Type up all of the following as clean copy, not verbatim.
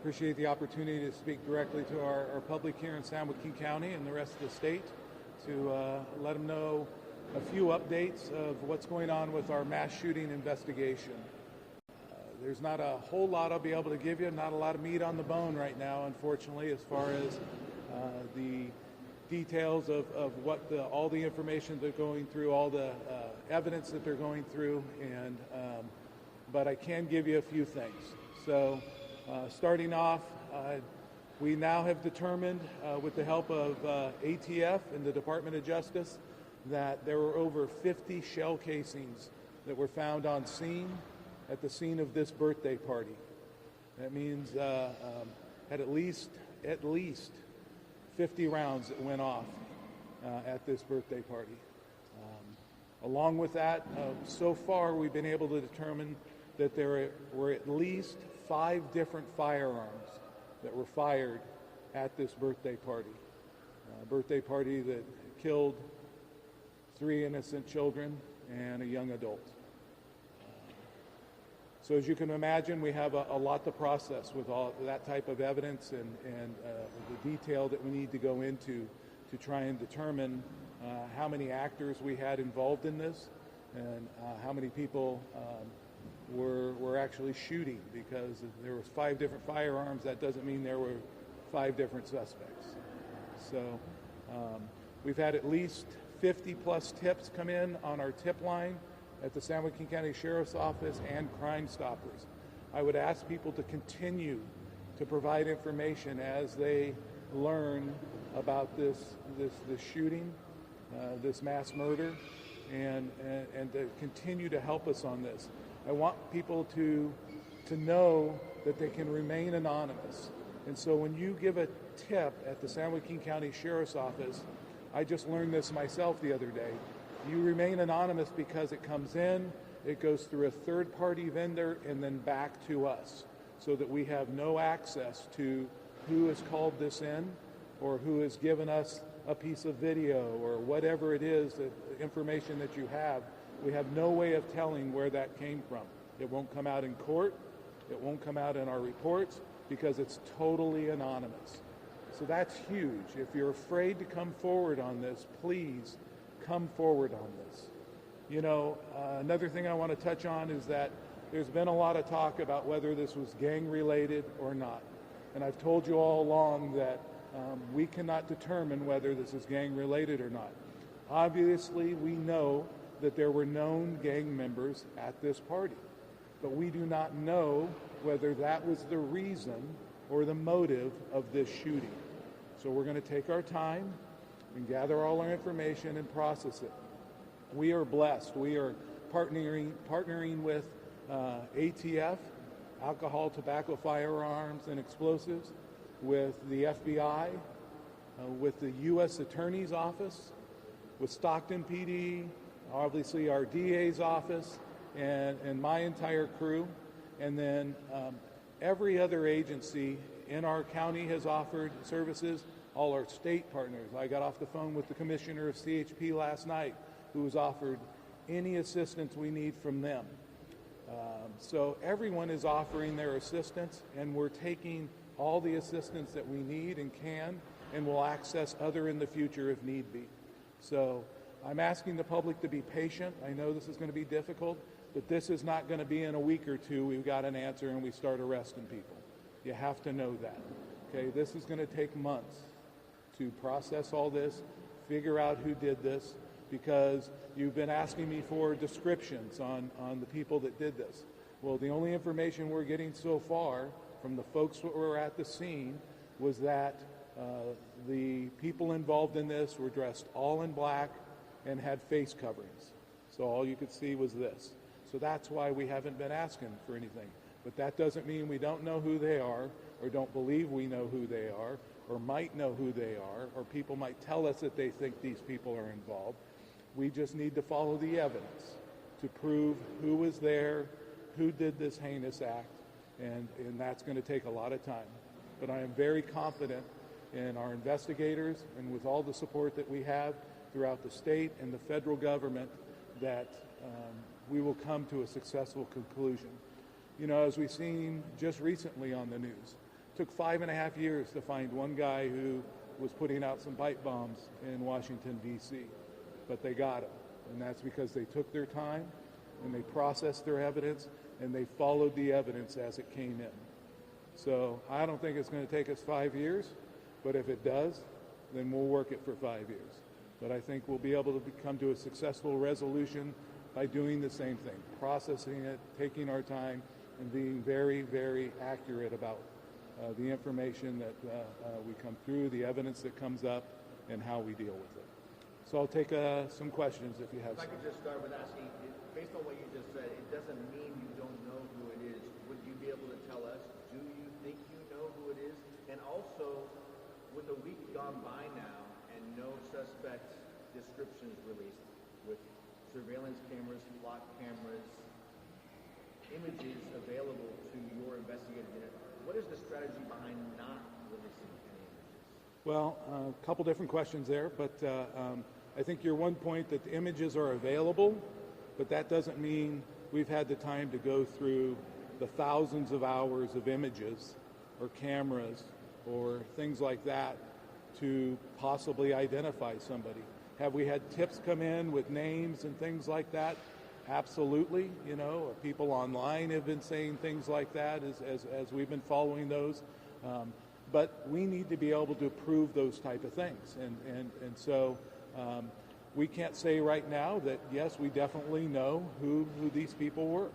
Appreciate the opportunity to speak directly to our public here in San Joaquin County and the rest of the state to let them know a few updates of what's going on with our mass shooting investigation. There's not a whole lot I'll be able to give you, not a lot of meat on the bone right now, unfortunately, as far as the details of what all the information they're going through, all the evidence that they're going through, and but I can give you a few things. So starting off, we now have determined with the help of ATF and the Department of Justice that there were over 50 shell casings that were found on scene at the scene of this birthday party. That means at least 50 rounds that went off at this birthday party. Along with that, so far we've been able to determine that there were at least 5 different firearms that were fired at this birthday party. A birthday party that killed 3 innocent children and a young adult. So as you can imagine, we have a lot to process with all that type of evidence and the detail that we need to go into to try and determine how many actors we had involved in this and how many people were actually shooting, because there was 5 different firearms. That doesn't mean there were 5 different suspects. So we've had at least 50 plus tips come in on our tip line at the San Joaquin County Sheriff's Office and Crime Stoppers. I would ask people to continue to provide information as they learn about this shooting, this mass murder, and to continue to help us on this. I want people to know that they can remain anonymous. And so when you give a tip at the San Joaquin County Sheriff's Office, I just learned this myself the other day, you remain anonymous because it comes in, it goes through a third-party vendor, and then back to us, so that we have no access to who has called this in or who has given us a piece of video or whatever it is, the information that you have. We have no way of telling where that came from. It won't come out in court. It won't come out in our reports because it's totally anonymous. So that's huge. If you're afraid to come forward on this, please come forward on this. You know, another thing I want to touch on is that there's been a lot of talk about whether this was gang-related or not. And I've told you all along that we cannot determine whether this is gang-related or not. Obviously, we know that there were known gang members at this party, but we do not know whether that was the reason or the motive of this shooting. So we're going to take our time and gather all our information and process it. We are blessed. We are partnering with ATF, alcohol, tobacco, firearms, and explosives, with the FBI, with the U.S. Attorney's Office, with Stockton PD, obviously our DA's office, and my entire crew. And then every other agency in our county has offered services, all our state partners. I got off the phone with the commissioner of CHP last night, who has offered any assistance we need from them. So everyone is offering their assistance, and we're taking all the assistance that we need and can, and we'll access other in the future if need be. So I'm asking the public to be patient. I know this is going to be difficult, but this is not going to be in a week or two we've got an answer and we start arresting people. You have to know that. Okay, this is going to take months to process all this, figure out who did this, because you've been asking me for descriptions on the people that did this. Well, the only information we're getting so far from the folks that were at the scene was that the people involved in this were dressed all in black and had face coverings. So all you could see was this. So that's why we haven't been asking for anything. But that doesn't mean we don't know who they are, or don't believe we know who they are, or might know who they are, or people might tell us that they think these people are involved. We just need to follow the evidence to prove who was there, who did this heinous act, and that's going to take a lot of time. But I am very confident in our investigators and with all the support that we have throughout the state and the federal government that we will come to a successful conclusion. You know, as we've seen just recently on the news, Took 5.5 years to find one guy who was putting out some pipe bombs in Washington, D.C., but they got him. And that's because they took their time and they processed their evidence and they followed the evidence as it came in. So I don't think it's going to take us 5 years, but if it does, then we'll work it for 5 years. But I think we'll be able to come to a successful resolution by doing the same thing, processing it, taking our time, and being very, very accurate about the information that we come through, the evidence that comes up, and how we deal with it. So I'll take some questions if you have some. If I could just start with asking, based on what you just said, it doesn't mean you don't know who it is. Would you be able to tell us, do you think you know who it is? And also, with a week gone by now and no suspect descriptions released, with surveillance cameras, flock cameras, images available to your investigative unit, what is the strategy behind not releasing any images? Well, a couple different questions there, but I think your one point that the images are available, but that doesn't mean we've had the time to go through the thousands of hours of images or cameras or things like that to possibly identify somebody. Have we had tips come in with names and things like that? Absolutely. You know, people online have been saying things like that as we've been following those. But we need to be able to prove those type of things. And so we can't say right now that, yes, we definitely know who these people were.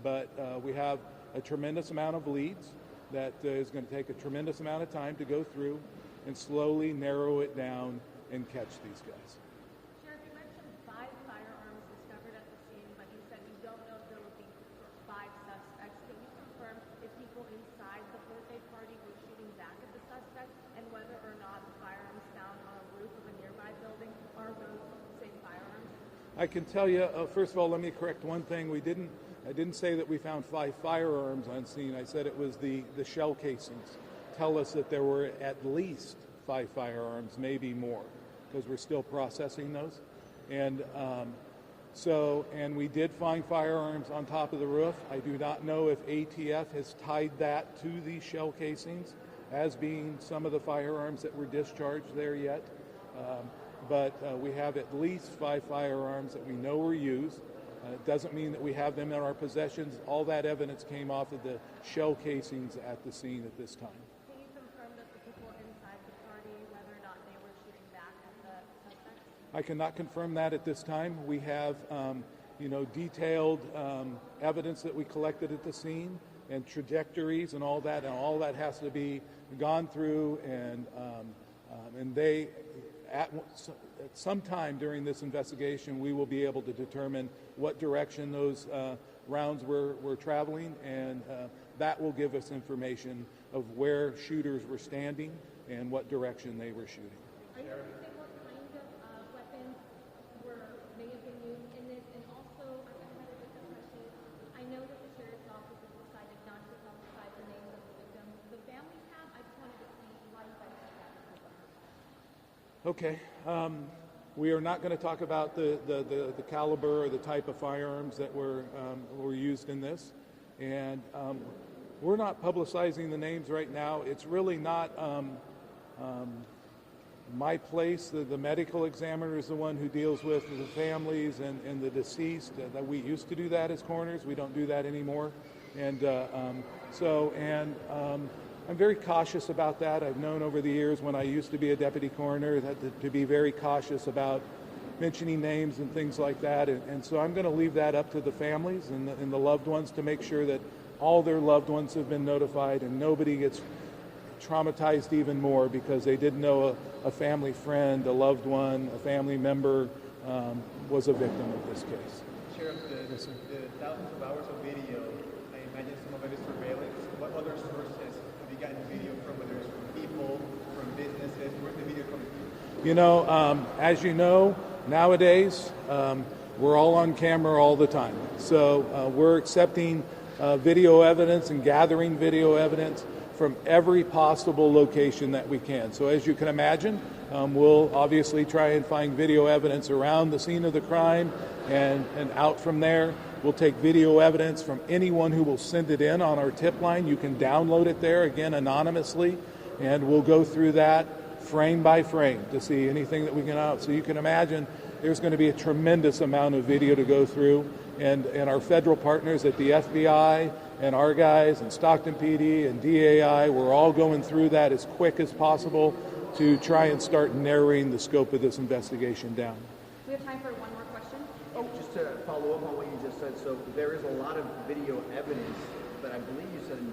But we have a tremendous amount of leads that is going to take a tremendous amount of time to go through and slowly narrow it down and catch these guys. Sheriff, you mentioned 5 firearms discovered at the scene, but you said you don't know if there would be 5 suspects. Can you confirm if people inside the birthday party were shooting back at the suspects and whether or not the firearms found on a roof of a nearby building are those same firearms? I can tell you, first of all, let me correct one thing. I didn't say that we found 5 firearms on scene. I said it was the shell casings. Tell us that there were at least 5 firearms, maybe more, because we're still processing those. And and we did find firearms on top of the roof. I do not know if ATF has tied that to these shell casings as being some of the firearms that were discharged there yet. But we have at least 5 firearms that we know were used. It doesn't mean that we have them in our possessions. All that evidence came off of the shell casings at the scene at this time. Can you confirm that the people inside the party, whether or not they were shooting back at the suspects? I cannot confirm that at this time. We have, detailed evidence that we collected at the scene and trajectories and all that has to be gone through and they. At some time during this investigation, we will be able to determine what direction those rounds were traveling, and that will give us information of where shooters were standing and what direction they were shooting. Are you able to say what kind of weapons may have been used in this? And also, I had a different question. I know that the sheriff's office has decided not to publicize the names of the victims. The families have. I just wanted to see why you guys did that. Okay. We are not going to talk about the caliber or the type of firearms that were used in this. And we're not publicizing the names right now. It's really not my place. The medical examiner is the one who deals with the families and the deceased. That we used to do that as coroners. We don't do that anymore. And I'm very cautious about that. I've known over the years when I used to be a deputy coroner to be very cautious about mentioning names and things like that. And so I'm going to leave that up to the families and the loved ones to make sure that all their loved ones have been notified and nobody gets traumatized even more because they didn't know a family friend, a loved one, a family member was a victim of this case. Sheriff, the thousands of hours of video, I imagine some of it is surveillance. What other sources have you gotten video from, whether it's from people, from businesses? Where's the video coming from? You know, as you know, nowadays, we're all on camera all the time. So we're accepting video evidence and gathering video evidence from every possible location that we can. So as you can imagine, we'll obviously try and find video evidence around the scene of the crime and out from there. We'll take video evidence from anyone who will send it in on our tip line. You can download it there, again, anonymously, and we'll go through that frame by frame to see anything that we can out. So you can imagine there's going to be a tremendous amount of video to go through, and our federal partners at the FBI and our guys and Stockton PD and DAI, we're all going through that as quick as possible to try and start narrowing the scope of this investigation down. We have time for one more question. Oh, just to follow up on what you just said, so there is a lot of video evidence, but I believe you said in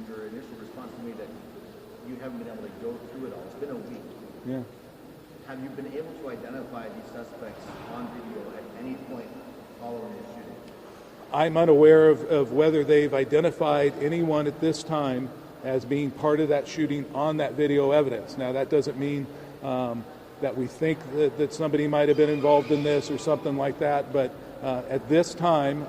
your initial response to me that you haven't been able to go through it all. It's been a week. Yeah. Have you been able to identify these suspects on video at any point following the shooting? I'm unaware of whether they've identified anyone at this time as being part of that shooting on that video evidence. Now, that doesn't mean that we think that somebody might have been involved in this or something like that, but at this time,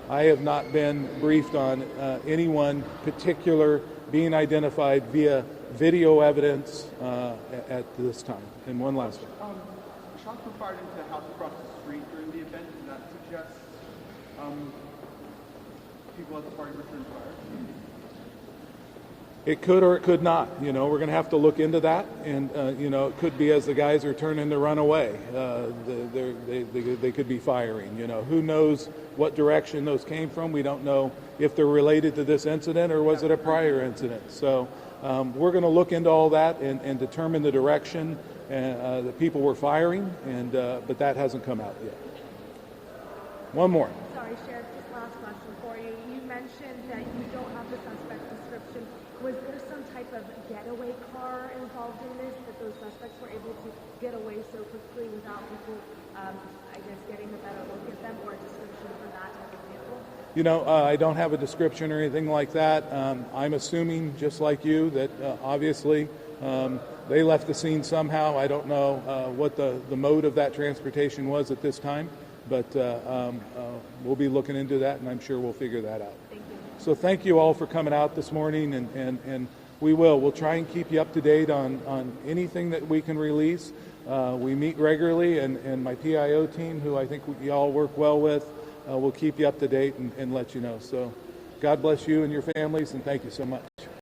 I have not been briefed on anyone particular being identified via video evidence at this time. And one last one. Shots were fired into the house across the street during the event. Does that suggest people at the party returned fire? It could or it could not. We're going to have to look into that. And, it could be as the guys are turning to run away. They could be firing. Who knows what direction those came from? We don't know if they're related to this incident or was it a prior incident. So we're going to look into all that and determine the direction that people were firing. But that hasn't come out yet. One more. Sorry, Sheriff, just last question for you. You mentioned that you don't have the suspect description. Was there some type of getaway car involved in this, that those suspects were able to get away so quickly without people, getting a better look at them, or a description for that type of vehicle? I don't have a description or anything like that. I'm assuming, just like you, that obviously they left the scene somehow. I don't know what the mode of that transportation was at this time, but we'll be looking into that, and I'm sure we'll figure that out. Thank you. So thank you all for coming out this morning, and we'll try and keep you up to date on anything that we can release. We meet regularly, and my PIO team, who I think you all work well with, will keep you up to date and let you know. So God bless you and your families, and thank you so much.